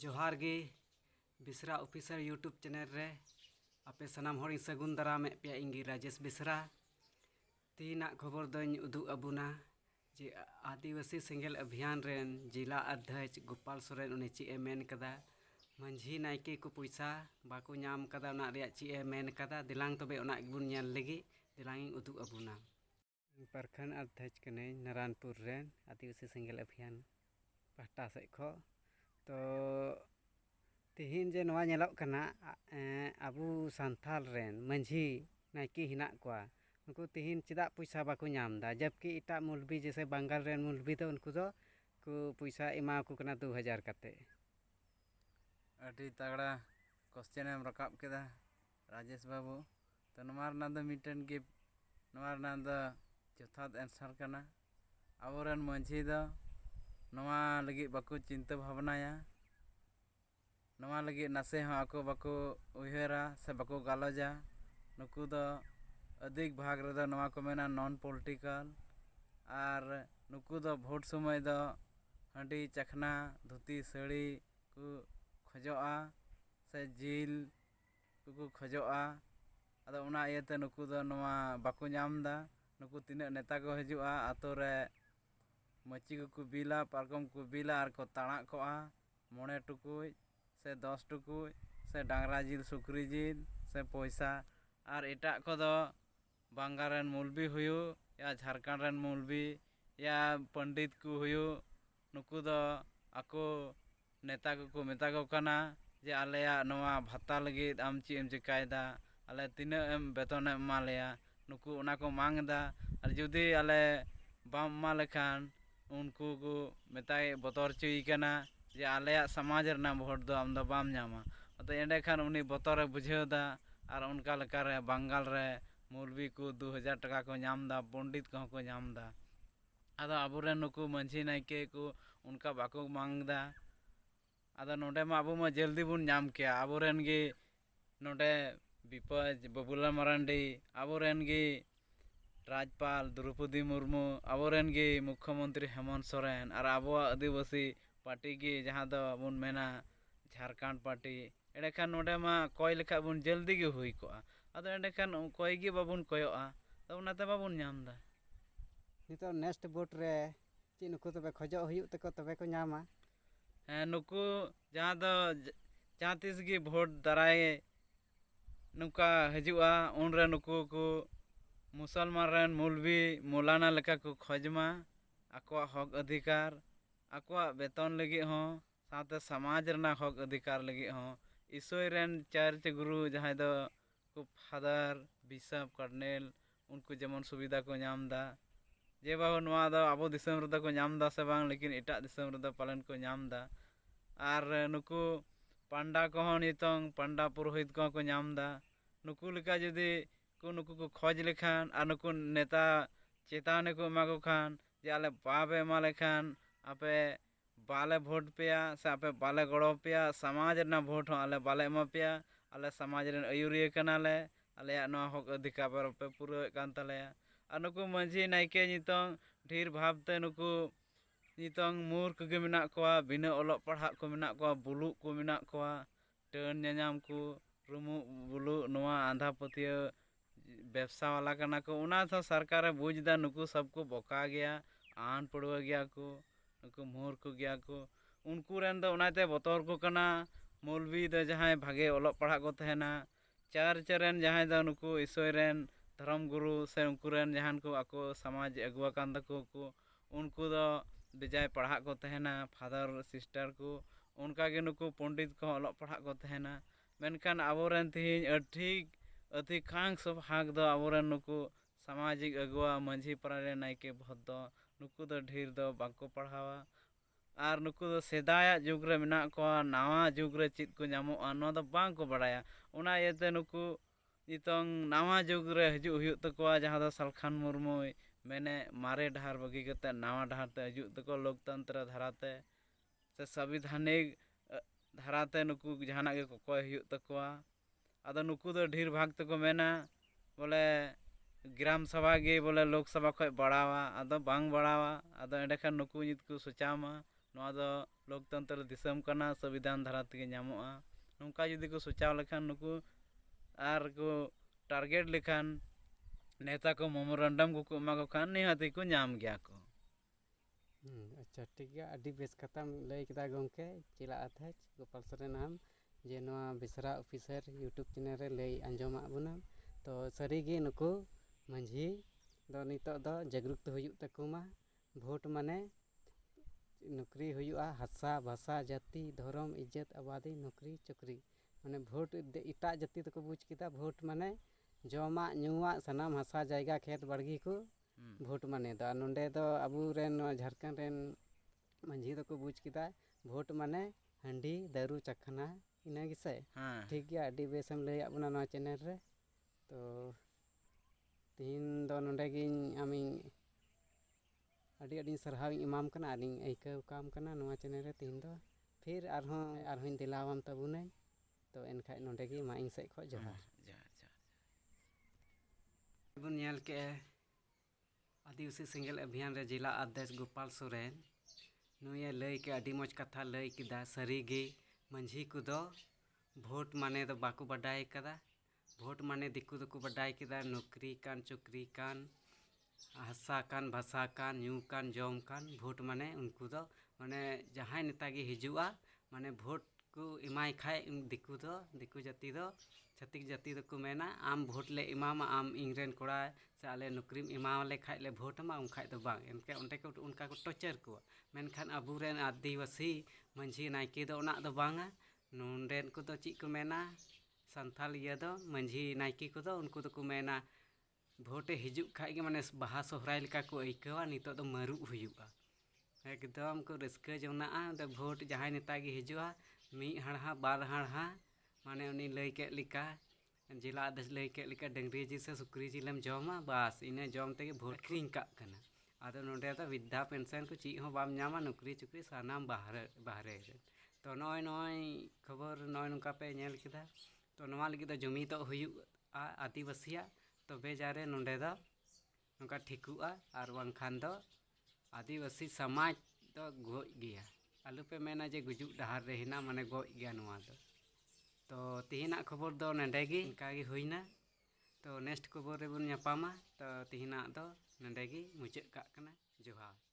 जोहार गे बिसरा officer YouTube channel रे आपे सनाम होड़ सगुन दारामे पे इंगी राजेश बिसरा तीना खबर दኝ उदुग अबुना जे आदिवासी सेंगेल अभियान रेन जिला अध्यक्ष गोपाल सोरेन उनी ची मेन कदा मंझी नायके को पैसा बाको नाम कदा उना रे ची मेन कदा दिलांग तबे उना गुन ñel लगी दिलांग उदुग अबुना प्रखंड अध्यक्ष कने नारायणपुर रेन आदिवासी सेंगेल अभियान पहटा से खो तो तिहिन जे नवा ñelok kana abu santhal ren manjhi naiki hinak kwa उनको तिहिन चिदा पैसा बाको नाम दा जबकि इटा मुलबी जैसे बंगाल रेन मुलबी तो उनको दो को पैसा एमा को कना 2000 कते अटी तगड़ा क्वेश्चन एम रकाब केदा राजेश बाबू तो नमार ना द मिटन के नमार ना द जथात आंसर कना आबोरन मंझी द नवा लगी बाको चिंता भावनाया नवा लगी नासे हाँ आको बाको उयहरा से बाको गालजा नुकु द अधिक भाग रे नवा को मेना नॉन पॉलिटिकल और नुकु द भोट समय द हंडी चखना धोती साड़ी को खजोआ से जिल को खजोआ अद उना इयते नुकु द नवा बाको नामदा नुकु तिना नेता को हजुआ आतो रे मची को बिला पारकम को बिला और को ताणा कोआ मोने टुकुई से 10 टुकुई से डांगरा जिल सुक्री जिल से पैसा और एटा को दो बांगारेन मुलबी हुयु या झारखंड रेन मुलबी या पंडित को हुयु नुकु दो आको नेता को मेता को कना जे आलेया नवा भाता लगी आम ची एम चिकायदा आले तिना एम बेतन एम मालेया नुकु उना को मांगदा और जुदी आले बाम मा लेखान उनको को मेताय बतर चुई कना जे आलेया समाज रना भोट दो आम दो बाम नामा तो एंडे खान उनी बतरे बुझेदा और उनका लेका रे बंगाल रे मुलबी को 2000 टका को नामदा पंडित को नामदा आदो आबुरे नुकु मंझी नायके को उनका बाको मांगदा आदो नोडे मा आबु मा जल्दी बुन नाम किया आबुरेन गे नोडे विपज बबुला मरांडी आबुरेन गे राज्यपाल द्रौपदी मुर्मू आबुरेन गे मुख्यमंत्री हेमंत सोरेन और आबो आदिवासी पार्टी के जहाँ दो बुन मेना झारखंड पार्टी एंडेखान नोडे मा कोई लेखा बुन जल्दी गे हुई को अदो एंडेखान कोई गे बाबुन कोयोआ तो उनाते बाबुन नामदा नितो नेक्स्ट वोट रे ची नुकु तबे खजो हुयु तको तबे को नामा नुकु जहाँ दो जहाँ तीस गे भोट दाराए नुका हजुआ उनरे नुकु को मुसलमान रेन मुलबी मौलाना लेका को खजमा आकोआ हक अधिकार आकोआ वेतन लगी हों साथे समाज रना हक अधिकार लगी हों ईसोई रेन चर्च गुरु जहाँ दो को फादर बिशप कर्नेल उनको जेमन सुविधा को नामदा जे बाबू नवा दो आबो दिसम रदा को नामदा से बांग लेकिन एटा दिसम रदा पालन को नामदा और नुकु पांडा को नितोंग पांडा पुरोहित को नामदा नुकु लेका जदि को नुकु को खोज लेखान और नुकु नेता चेतावनी को एमा को खान जे आले बाबे एमा लेखान आपे बाले भोट पेया से आपे बाले गड़ो पेया समाज ना भोट हो आले बाले एमा पेया आले समाज रेन अयुरिया कनाले आले नो हक अधिकार पे पूरा कान तलेया और नुकु मंझी नायके नितोंग ढेर भावते नुकु नितोंग मूर्ख के मेना कोआ बिना ओलोग पढ़ा को मेना कोआ बुलु को मेना कोआ टर्न न्याम को रुमु बुलु नवा आंधा पतिया व्यवसा वाला कना को उना तो सरकार बुझदा नुकु सबको बोका गया आन पड़वा गया को नुकु मूर्ख गया को उनको रेन दो उनाते बतौर को कना मौलवी दो जहाँ भागे ओलोग पढ़ा को तहना चर्च रेन जहाँ दो नुकु ईश्वर रेन धर्म गुरु से उनको रेन जहाँ को आको समाज अगुआ कान तको को उनको दो बेजाय पढ़ा को तहना फादर सिस्टर को उनका के नुकु पंडित को ओलोग पढ़ा को तहना मेनखान आबोरेन तिहिन अधिक अधिकांश भाग दो आबोरेन नुकु सामाजिक अगुआ मंझी परारे नायके भोट दो नुकु दो ढेर दो बाको पढ़ावा और नुकु दो सेदाया जुग रे मेना को नावा जुग रे चित को नामोआ नो दो बांग को बड़ाया उना इयते नुकु नितोंग नावा जुग रे हजु हुयु तकोआ जहाँ दो सलखान मुर्मू मैंने मारे डहार बगी कते नावा डहार ते हजु तको लोकतंत्र धाराते से संविधानिक धाराते नुकु जहाना के कोय हुयु तकोआ आदो नुकु दो ढेर भाग तको मेना बोले ग्राम सभा गे बोले लोकसभा खय बढ़ावा आदो बांग बढ़ावा आदो एंडेखान नुकु नित को सोचामा नवा दो ᱞᱳᱠᱛᱚᱱᱛᱨᱚ ᱫᱤᱥᱚᱢ ᱠᱟᱱᱟ, ᱥᱚᱝᱵᱤᱫᱷᱟᱱ ᱫᱷᱟᱨᱟ ᱛᱮᱜᱮ ᱧᱟᱢᱚᱜᱼᱟ᱾ ᱱᱚᱝᱠᱟ ᱡᱩᱫᱤ ᱠᱚ ᱥᱚᱪᱟᱣ ᱞᱮᱠᱷᱟᱱ ᱱᱩᱠᱩ ᱟᱨ ᱠᱚ ᱴᱟᱨᱜᱮᱴ ᱞᱮᱠᱷᱟᱱ ᱱᱮᱛᱟ ᱠᱚ ᱢᱮᱢᱳᱨᱮᱱᱰᱟᱢ ᱠᱚᱠᱚ ᱮᱢᱟ ᱠᱚ ᱠᱷᱟᱱ ᱱᱤᱦᱟᱹᱛ ᱜᱮᱠᱚ ᱧᱟᱢ ᱜᱮᱭᱟ ᱠᱚ᱾ ᱟᱪᱪᱷᱟ ᱴᱷᱤᱠ ᱜᱮᱭᱟ, ᱟᱹᱰᱤ ᱵᱮᱥ ᱠᱟᱛᱷᱟᱢ ᱞᱟᱹᱭ ᱠᱮᱫᱟ ᱜᱚᱢᱠᱮ ᱪᱮᱞᱟ ᱟᱛᱮᱡ ᱜᱳᱯᱟᱞ ᱥᱚᱨᱮᱱ ᱟᱢ ᱡᱮ ᱱᱚᱣᱟ ᱵᱮᱥᱨᱟ ᱚᱯᱷᱤᱥᱟᱨ ᱤᱭᱩᱴᱩᱵᱽ ᱪᱮᱱᱮᱞ ᱨᱮ ᱞᱟᱹᱭ ᱟᱸᱡᱚᱢᱟᱫ ᱵᱚᱱᱟ᱾ ᱛᱚ ᱥᱟᱹᱨᱤᱜᱮ ᱱᱩᱠᱩ ᱢᱟᱺᱡᱷᱤ ᱫᱚ ᱱᱤᱛᱚᱜ ᱫᱚ ᱡᱟᱜᱽᱨᱩᱠ ᱦᱩᱭᱩᱜ ᱛᱟᱠᱚ ᱢᱟ᱾ ᱵᱷᱳᱴ ᱢᱟᱱᱮ ᱱᱚᱠᱨᱤ ᱦᱩᱭᱩᱜᱼᱟ, ᱦᱟᱥᱟ ᱵᱷᱟᱥᱟ ᱡᱟᱹᱛᱤ ᱫᱷᱚᱨᱚᱢ ᱤᱡᱽᱡᱚᱛ ᱟᱵᱟᱫᱤ ᱱᱚᱠᱨᱤ ᱪᱟᱹᱠᱨᱤ, ᱢᱟᱱᱮ ᱵᱷᱳᱴ ᱮᱴᱟᱜ ᱡᱟᱹᱛᱤ ᱫᱚᱠᱚ ᱵᱩᱡᱽ ᱠᱮᱫᱟ ᱵᱷᱳᱴ ᱢᱟᱱᱮ ᱡᱚᱢᱟᱜ ᱧᱩᱣᱟᱜ ᱥᱟᱱᱟᱢ ᱦᱟᱥᱟ ᱡᱟᱭᱜᱟ ᱠᱷᱮᱛ ᱵᱟᱲᱜᱮ ᱠᱚ ᱵᱷᱳᱴ ᱢᱟᱱᱮ ᱫᱚ᱾ ᱟᱨ ᱱᱚᱸᱰᱮ ᱫᱚ ᱟᱵᱚᱨᱮᱱ ᱱᱚᱣᱟ ᱡᱷᱟᱲᱠᱷᱚᱸᱰ ᱨᱮᱱ ᱢᱟᱺᱡᱷᱤ ᱫᱚᱠᱚ ᱵᱩᱡᱽ ᱠᱮᱫᱟ ᱵᱷᱳᱴ ᱢᱟᱱᱮ ᱦᱟᱺᱰᱤ ᱫᱟᱹᱨᱩ ᱪᱟᱠᱷᱱᱟ ᱤᱱᱟᱹ ᱜᱮᱥᱮ᱾ ᱦᱮᱸ ᱴᱷᱤᱠ ᱜᱮᱭᱟ, ᱟᱹᱰᱤ ᱵᱮᱥᱮᱢ ᱞᱟᱹᱭᱟᱫ ᱵᱚᱱᱟ ᱱᱚᱣᱟ ᱪᱮᱱᱮᱞ ᱨᱮ᱾ ᱛᱚ ᱛᱤᱦᱤᱧ ᱫᱚ ᱱᱚᱸᱰᱮ ᱜᱤᱧ ᱟᱢᱤᱧ ᱟᱹᱰᱤ ᱟᱹᱰᱤᱧ ᱥᱟᱨᱦᱟᱣᱤᱧ ᱮᱢᱟᱢ ᱠᱟᱱᱟ ᱟᱨᱤᱧ ᱟᱹᱭᱠᱟᱹᱣ ᱠᱟᱢ ᱠᱟᱱᱟ ᱱᱚᱣᱟ ᱪᱮᱱᱮᱞ ᱨᱮ ᱛᱤᱦᱤᱧ ᱫᱚ ᱯᱷᱤᱨ ᱟᱨᱦᱚᱸᱧ ᱫᱮᱞᱟᱣᱟᱢ ᱛᱟᱵᱚᱱᱟᱹᱧ᱾ ᱛᱚ ᱮᱱᱠᱷᱟᱡ ᱱᱚᱸᱰᱮ ᱜᱮ ᱢᱟ ᱤᱧ ᱥᱮᱫ ᱠᱷᱚᱡ ᱡᱚᱦᱟᱨ᱾ ᱵᱚᱱ ᱧᱮᱞ ᱠᱮᱜᱼᱟ ᱟᱹᱫᱤᱵᱟᱹᱥᱤ ᱥᱮᱸᱜᱮᱞ ᱚᱵᱷᱤᱭᱟᱱ ᱨᱮ ᱡᱮᱞᱟ ᱟᱫᱮᱥ ᱜᱳᱯᱟᱞ ᱥᱚᱨᱮᱱ ᱱᱩᱭᱮ ᱞᱟᱹᱭ ᱠᱮᱜᱼᱟ, ᱟᱹᱰᱤ ᱢᱚᱡᱽ ᱠᱟᱛᱷᱟ ᱞᱟᱹᱭ ᱠᱮᱫᱟ᱾ ᱥᱟᱹᱨᱤᱜᱮ ᱢᱟᱺᱡᱷᱤ ᱠᱚᱫᱚ ᱵᱷᱳᱴ ᱢᱟᱱᱮ ᱫᱚ ᱵᱟᱠᱚ ᱵᱟᱰᱟᱭ ᱠᱟᱫᱟ᱾ ᱵᱷᱳᱴ ᱢᱟᱱᱮ ᱫᱤᱠᱩ ᱫᱚᱠᱚ ᱵᱟᱰᱟᱭ ᱠᱮᱫᱟ ᱱᱚᱠᱨᱤ ᱠᱟᱱ ᱪᱩᱠᱨᱤ ᱠᱟᱱ ᱦᱟᱥᱟ ᱠᱟᱱ ᱵᱷᱟᱥᱟ ᱠᱟᱱ ᱧᱩ ᱠᱟᱱ ᱡᱚᱢ ᱠᱟᱱ᱾ ᱵᱷᱳᱴ ᱢᱟᱱᱮ ᱩᱱᱠᱩ ᱫᱚ ᱢᱟᱱᱮ ᱡᱟᱦᱟᱸᱭ ネᱛᱟ ᱜᱮ ᱦᱤᱡᱩᱜᱼᱟ ᱢᱟᱱᱮ ᱵᱷᱳᱴ को एमाय खाय दिकू जाति दो छातिक जाति दो को मेना आम भोट ले इमामा आम इंग्रेन कोड़ा से आले नौकरी इमाले खाय ले भोट मा उनखाय दो बांग एनके उनटे को उनका को टॉर्चर को मेनखान अबुरेन आदिवासी मंझी नायके दो ओना दो बांगा नोंडेन को दो ची को मेना संथाल इया दो मंझी नायके को दो उनको दो को मेना भोटे हिजुक खाय के माने बाहा सोहराय लेका को आइकवा नितो दो मरु हुयुगा एकदम को रस्का जोना दो भोट जहां नेता गे हिजुआ मी हड़हा बार हड़हा माने उनी लई के लिका जिला आदेश लई के लिका डंगरी जी से सुक्री जिलम जमा बस इने जम तेगे भोट क्रीन का कना आदो नोंडे तो विद्या पेंशन को ची हो बाम ᱧᱟᱢᱟ ᱱᱚᱠᱨᱤ ᱪᱩᱠᱨᱤ ᱥᱟᱱᱟᱢ ᱵᱟᱦᱨᱮ ᱛᱚ ᱱᱚᱜᱼᱚᱭ ᱠᱷᱚᱵᱚᱨ ᱱᱚᱜᱼᱚᱭ ᱱᱚᱝᱠᱟ ᱯᱮ ᱧᱮᱞ ᱠᱮᱫᱟ ᱛᱚ ᱱᱚᱣᱟ ᱞᱟᱹᱜᱤᱫ ᱫᱚ ᱡᱩᱢᱤᱫᱚᱜ ᱦᱩᱭᱩᱜᱼᱟ ᱟᱹᱫᱤᱵᱟᱹᱥᱤᱭᱟᱜ ᱛᱚᱵᱮ ᱡᱟᱨᱮ ᱱᱚᱸᱰᱮ ᱫᱚ ᱱᱚᱝᱠᱟ ᱴᱷᱤᱠᱩᱜᱼᱟ ᱟᱨ ᱵᱟᱝᱠᱷᱟᱱ ᱫᱚ आदिवासी समाज तो गoj गया आलुपे मेना जे गुजुक डहार रे हिना माने गoj गया नवा दो तो तिहिना खबर दो नंडे गी इनका गी हुइना तो नेक्स्ट खबर रे बन ᱧᱟᱯᱟᱢᱟ तो तिहिना दो नंडे गी मुचाद काग कना जोहार।